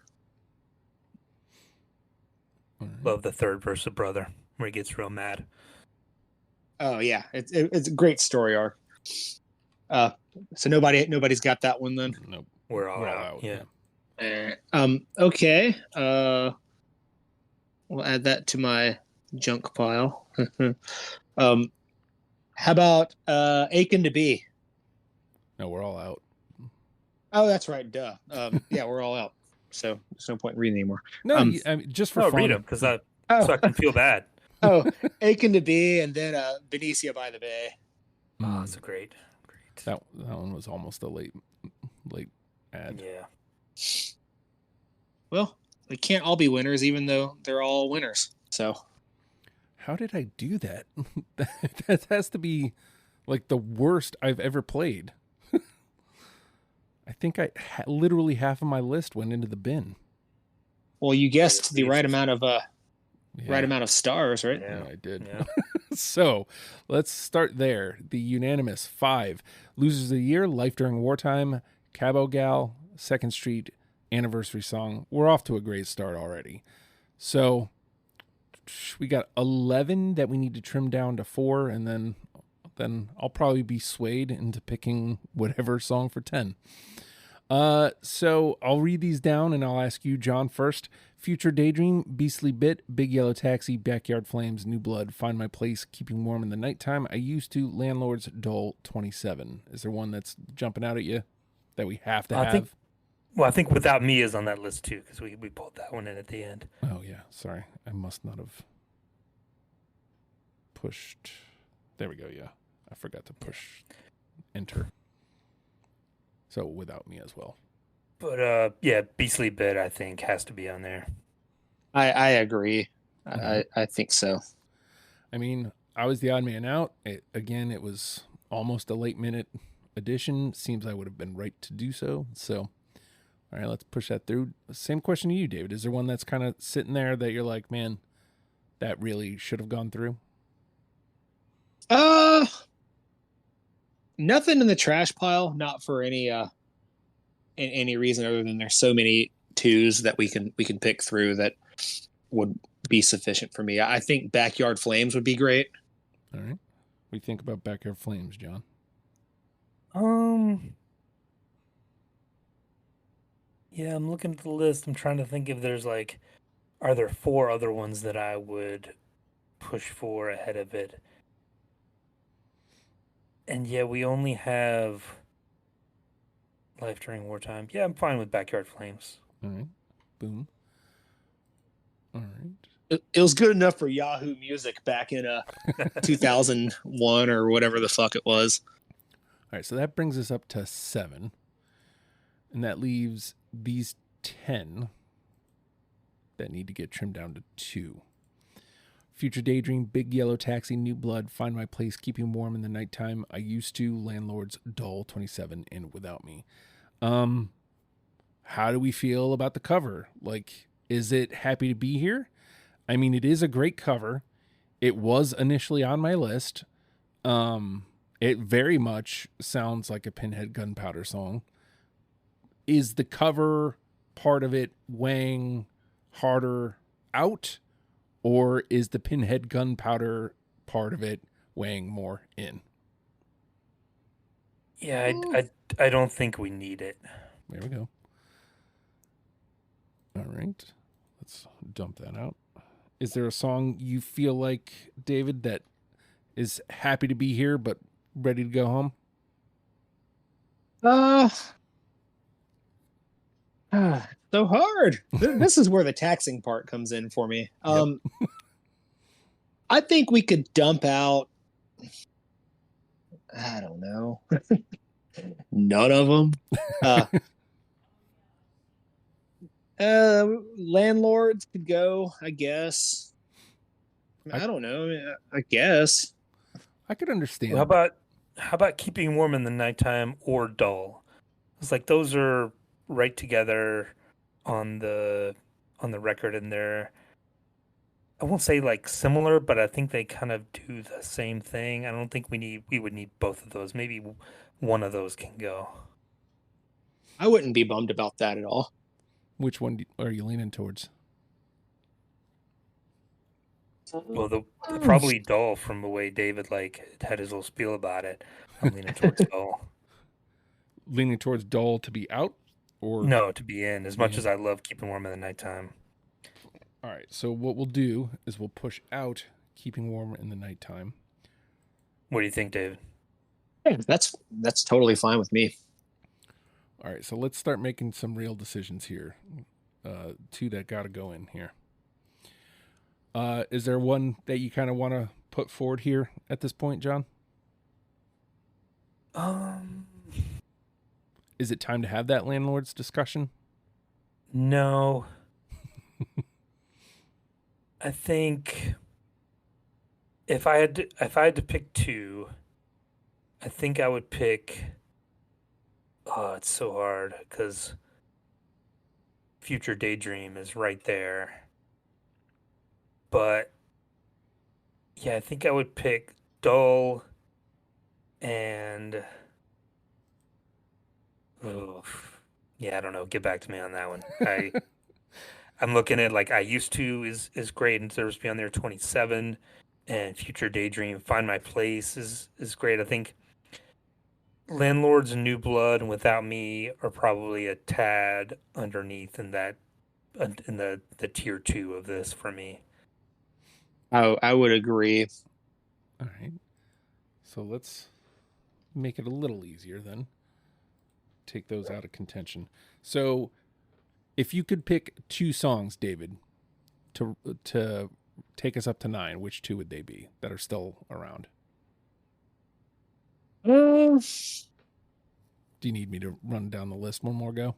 All right. Love the third verse of Brother where he gets real mad. Oh yeah, it's a great story arc. So nobody's got that one then. Nope. We're all We're all out. out. Yeah. Okay. We'll add that to my junk pile. How about Aching to Be? No, we're all out. Oh, that's right. Duh. Yeah, we're all out. So there's no point in reading anymore. No, Um, I mean, just for Oh, fun. read them because so Oh, I can feel bad. Aching to Be, and then Benicia by the Bay. Oh, it's a great. That one was almost a late ad. Yeah. Well, they can't all be winners, even though they're all winners. So How did I do that? That has to be like the worst I've ever played. I think literally half of my list went into the bin. well, you guessed the right amount of Yeah. right amount of stars, right? Yeah, I did. Yeah. So let's start there. The unanimous 5 losers of the year: Life During Wartime, Cabo Gal, Second Street, Anniversary Song. We're off to a great start already. So we got 11 that we need to trim down to 4, and then I'll probably be swayed into picking whatever song for 10. So I'll read these down and I'll ask you, John, first. Future Daydream, Beastly Bit, Big Yellow Taxi, Backyard Flames, New Blood, Find My Place, Keeping Warm in the Nighttime. I Used to, Landlord's, Dole, 27. Is there one that's jumping out at you that we have to have? I think Without Me is on that list too, because we pulled that one in at the end. Oh, yeah. Sorry. I must not have pushed. There we go. Yeah. I forgot to push enter. So Without Me as well. But Beastly Bit I think has to be on there. I agree. Mhm. I think so. I mean, I was the odd man out. It was almost a late minute addition. Seems I would have been right to do so. So, all right, let's push that through. Same question to you, David. Is there one that's kind of sitting there that you're like, man, that really should have gone through? Nothing in the trash pile. Not for any reason other than there's so many twos that we can pick through that would be sufficient for me. I think Backyard Flames would be great. All right. What do you think about Backyard Flames, John? Yeah, I'm looking at the list. I'm trying to think if there's are there 4 other ones that I would push for ahead of it? And yeah, we only have Life During Wartime. Yeah, I'm fine with Backyard Flames. All right. Boom. All right. It was good enough for Yahoo Music back in 2001 or whatever the fuck it was. All right, so that brings us up to 7. And that leaves these 10 that need to get trimmed down to 2. Future Daydream, Big Yellow Taxi, New Blood, Find My Place, Keeping Warm in the Nighttime, I Used to, Landlord's, Dull, 27, and Without Me. How do we feel about the cover? Like, is it Happy to Be Here? I mean, it is a great cover. It was initially on my list. It very much sounds like a Pinhead Gunpowder song. Is the cover part of it weighing harder out, or is the Pinhead Gunpowder part of it weighing more in? Yeah, I don't think we need it. There we go. All right. Let's dump that out. Is there a song you feel like, David, that is happy to be here but ready to go home? So hard. This is where the taxing part comes in for me. I think we could dump out, I don't know, none of them. Landlords could go, I guess. I don't know. I guess. I could understand. How about Keeping Warm in the Nighttime or Dull? It's like those are right together on the record, and they're, I won't say similar, but I think they kind of do the same thing. I don't think we would need both of those. Maybe one of those can go. I wouldn't be bummed about that at all. Which one are you leaning towards? Well, probably Dull, from the way David had his little spiel about it. I'm leaning towards Dull. Leaning towards Dull to be out, or no, to be in. As much as I love Keeping Warm in the Nighttime. All right. So what we'll do is we'll push out Keeping Warm in the Nighttime. What do you think, David? Yeah, that's totally fine with me. All right. So let's start making some real decisions here. 2 that got to go in here. Is there one that you kind of want to put forward here at this point, John? Is it time to have that landlords discussion? No. I think if I had to pick 2, I think I would pick. Oh, it's so hard because Future Daydream is right there. But yeah, I think I would pick Dull and Oh, yeah, I don't know. Get back to me on that one. I'm looking at like I used to is great and deserves to be on there 27, and Future Daydream, Find My Place is great. I think Landlords and New Blood and Without Me are probably a tad underneath in that in the tier two of this for me. I would agree. All right. So let's make it a little easier then. Take those out of contention. So if you could pick two songs, David, to take us up to 9, which two would they be that are still around? Uh, Do you need me to run down the list one more go?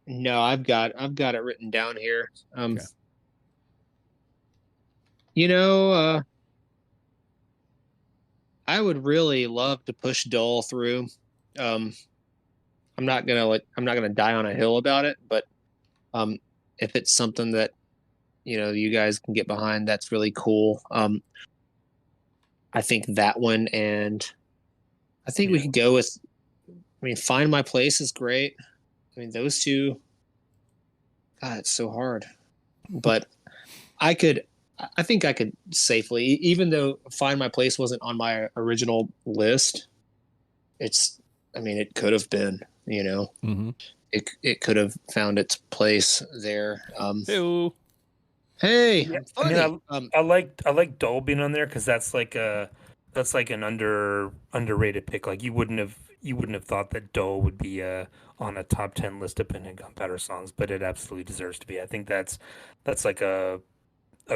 no, I've got it written down here. Okay. You know, I would really love to push Dull through. Um, I'm not gonna die on a hill about it, but um, if it's something that you guys can get behind, that's really cool. I think that one, and I think we Yeah. could go with. I mean, Find My Place is great. I mean, those two. God, it's so hard, but I could. I think I could safely, even though Find My Place wasn't on my original list. It's. I mean, it could have been. Mm-hmm. It could have found its place there. Hey-o. Hey, Yeah, I'm I funny. mean, I like Dole being on there because that's like an underrated pick. Like you wouldn't have thought that Dole would be on a top 10 list of Pinhead Gunpowder songs, but it absolutely deserves to be. I think that's like a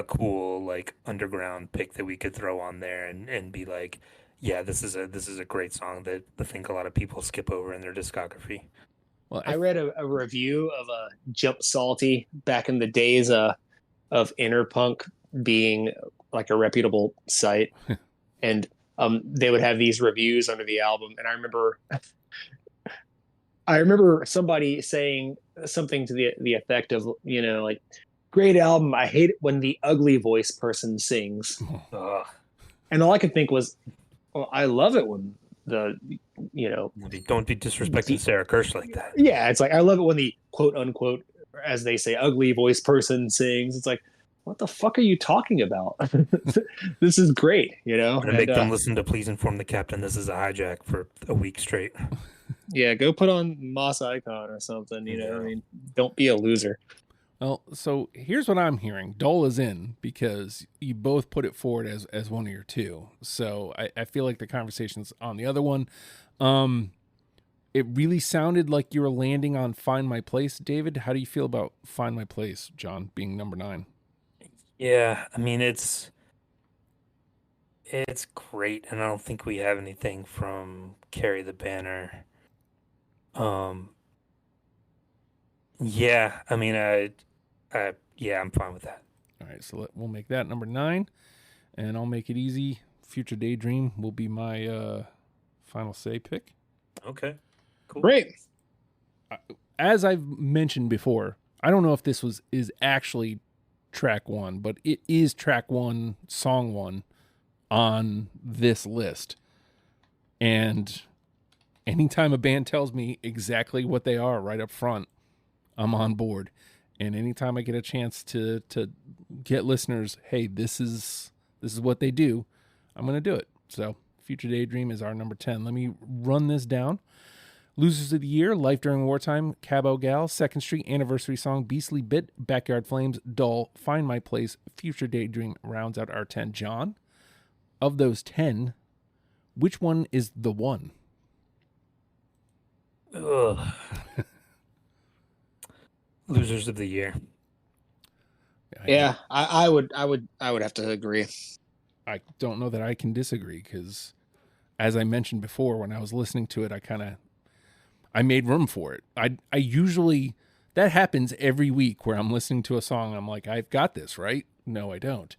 cool like underground pick that we could throw on there and be like, yeah, this is a great song that I think a lot of people skip over in their discography. Well, I read a review of a Jump Salty back in the days of Interpunk being like a reputable site, and they would have these reviews under the album. And I remember somebody saying something to the effect of, like, great album. I hate it when the ugly voice person sings. Ugh. And all I could think was, well, I love it when the, you know, Don't be disrespecting Sarah Kirsch like that. yeah, it's like, I love it when the quote unquote, as they say, ugly voice person sings. It's like, what the fuck are you talking about? This is great, I'm gonna make them listen to Please Inform the Captain. This is a hijack for a week straight. yeah, go put on Moss Icon or something. Yeah. I mean, don't be a loser. well, so here's what I'm hearing. Dole is in because you both put it forward as one of your two. So I feel like the conversation's on the other one. It really sounded like you were landing on Find My Place, David. How do you feel about Find My Place, John, being number 9? Yeah, I mean it's great, and I don't think we have anything from Carry the Banner. Um, yeah, I mean, yeah, I'm fine with that. All right, so we'll make that number 9, and I'll make it easy. Future Daydream will be my final say pick. Okay, cool. Great. As I've mentioned before, I don't know if this is actually track 1, but it is track 1, song 1 on this list. And anytime a band tells me exactly what they are right up front, I'm on board. And anytime I get a chance to get listeners, hey, this is what they do, I'm going to do it. So Future Daydream is our number 10. Let me run this down. Losers of the Year, Life During Wartime, Cabo Gal, Second Street, Anniversary Song, Beastly Bit, Backyard Flames, Dull, Find My Place, Future Daydream rounds out our 10. John, of those 10, which one is the one? Ugh. Losers of the Year. Yeah, I would have to agree. I don't know that I can disagree because, as I mentioned before, when I was listening to it, I made room for it. I usually, that happens every week where I'm listening to a song. I'm like, I've got this, right? No, I don't.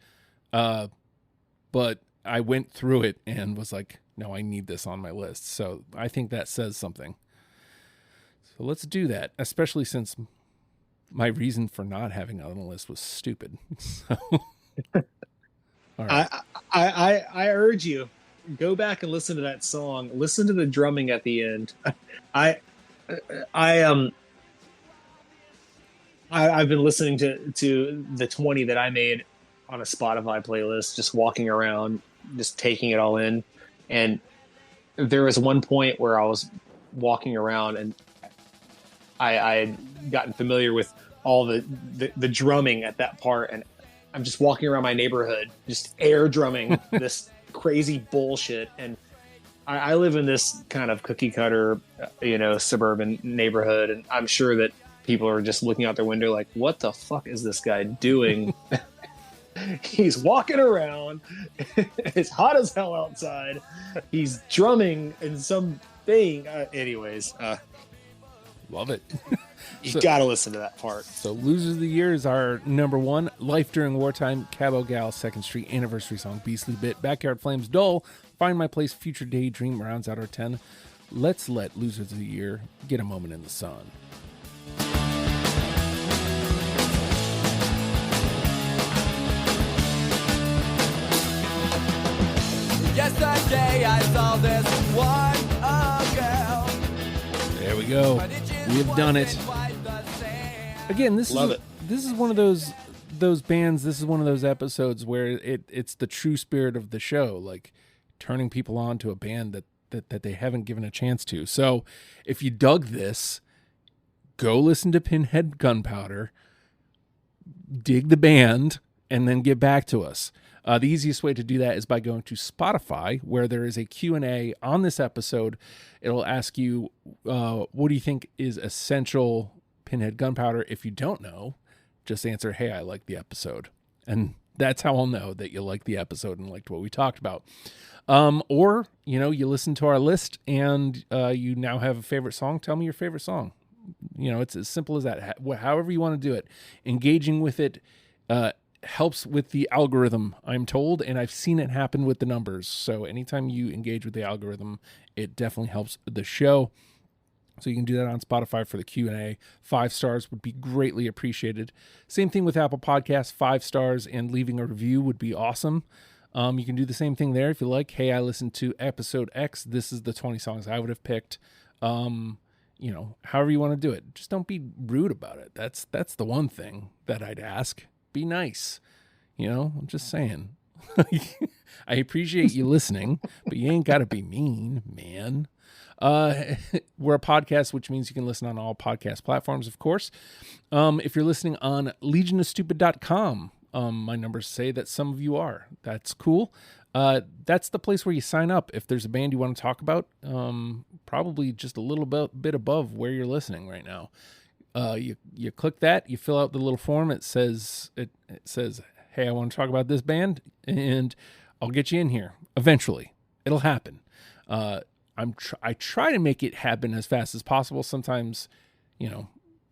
But I went through it and was like, no, I need this on my list. So I think that says something. So let's do that, especially since my reason for not having it on the list was stupid. So, all right. I urge you, go back and listen to that song. Listen to the drumming at the end. I I've been listening to the 20 that I made on a Spotify playlist, just walking around, just taking it all in. And there was one point where I was walking around and I had gotten familiar with all the drumming at that part, and I'm just walking around my neighborhood, just air drumming this crazy bullshit. And I live in this kind of cookie cutter, suburban neighborhood, and I'm sure that people are just looking out their window like, what the fuck is this guy doing? He's walking around. It's hot as hell outside. He's drumming in some thing. Anyways, love it. You gotta listen to that part. So Losers of the Year is our number one. Life During Wartime, Cabo Gal, 2nd Street anniversary song, Beastly Bit, Backyard Flames, Dull, Find My Place, Future Daydream rounds out our 10. Let's let Losers of the Year get a moment in the sun. Yesterday I saw this one girl. There we go. We have done it. Again, this is one of those bands. This is one of those episodes where it's the true spirit of the show, like turning people on to a band that they haven't given a chance to. So if you dug this, go listen to Pinhead Gunpowder, dig the band, and then get back to us. The easiest way to do that is by going to Spotify, where there is a Q&A on this episode. It'll ask you, what do you think is essential Pinhead Gunpowder? If you don't know, just answer, hey, I like the episode. And that's how I'll know that you liked the episode and liked what we talked about. Or, you listen to our list and you now have a favorite song. Tell me your favorite song. It's as simple as that. However you want to do it. Engaging with it helps with the algorithm, I'm told, and I've seen it happen with the numbers. So anytime you engage with the algorithm, it definitely helps the show. So you can do that on Spotify for the Q&A. 5 stars would be greatly appreciated. Same thing with Apple Podcasts. 5 stars and leaving a review would be awesome. You can do the same thing there if you like. Hey, I listened to episode X. This is the 20 songs I would have picked. However you want to do it. Just don't be rude about it. That's the one thing that I'd ask. Be nice. I'm just saying. I appreciate you listening, but you ain't got to be mean, man. We're a podcast, which means you can listen on all podcast platforms, of course. If you're listening on legionofstupid.com, my numbers say that some of you are. That's cool. That's the place where you sign up. If there's a band you want to talk about, probably just a little bit above where you're listening right now. You click that, you fill out the little form. It says, hey, I want to talk about this band, and I'll get you in here. Eventually, it'll happen. I try to make it happen as fast as possible. Sometimes,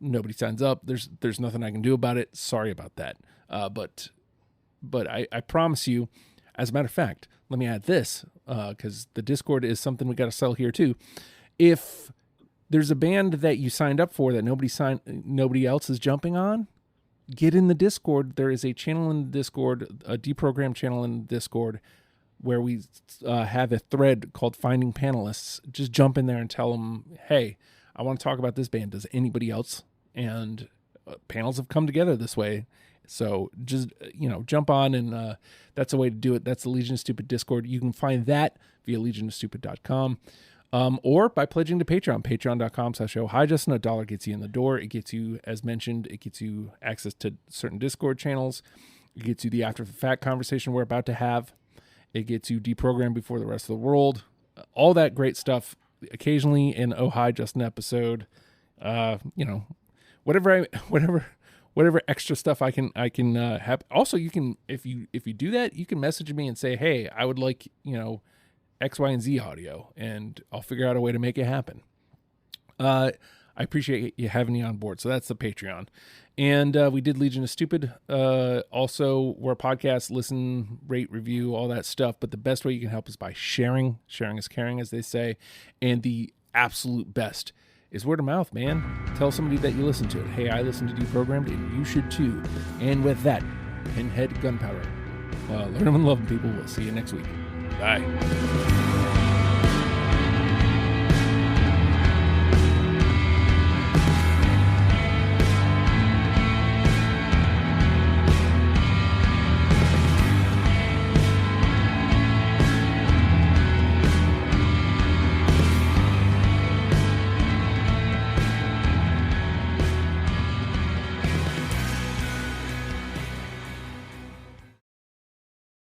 nobody signs up. There's nothing I can do about it. Sorry about that. But I promise you, as a matter of fact, let me add this, because the Discord is something we got to sell here too. If there's a band that you signed up for that nobody else is jumping on, get in the Discord. There is a channel in the Discord, a deprogrammed channel in the Discord, where we have a thread called Finding Panelists. Just jump in there and tell them, hey, I want to talk about this band. Does anybody else? And panels have come together this way. So just, jump on, and that's a way to do it. That's the Legion of Stupid Discord. You can find that via legionofstupid.com. Or by pledging to Patreon, patreon.com/ohhi. Just $1 gets you in the door. It gets you, as mentioned, it gets you access to certain Discord channels. It gets you the after the fact conversation we're about to have. It gets you deprogrammed before the rest of the world. All that great stuff. Occasionally in Oh Hi, just an episode. Whatever extra stuff I can have. Also, you can, if you do that, you can message me and say, hey, I would like, X, Y, and Z audio, and I'll figure out a way to make it happen. I appreciate you having me on board. So that's the Patreon. And we did Legion of Stupid. Also, we're a podcast, listen, rate, review, all that stuff. But the best way you can help is by sharing. Sharing is caring, as they say. And the absolute best is word of mouth, man. Tell somebody that you listen to it. Hey, I listen to Deprogrammed, and you should too. And with that, Pinhead Gunpowder. Learn them and love them, people. We'll see you next week. Bye.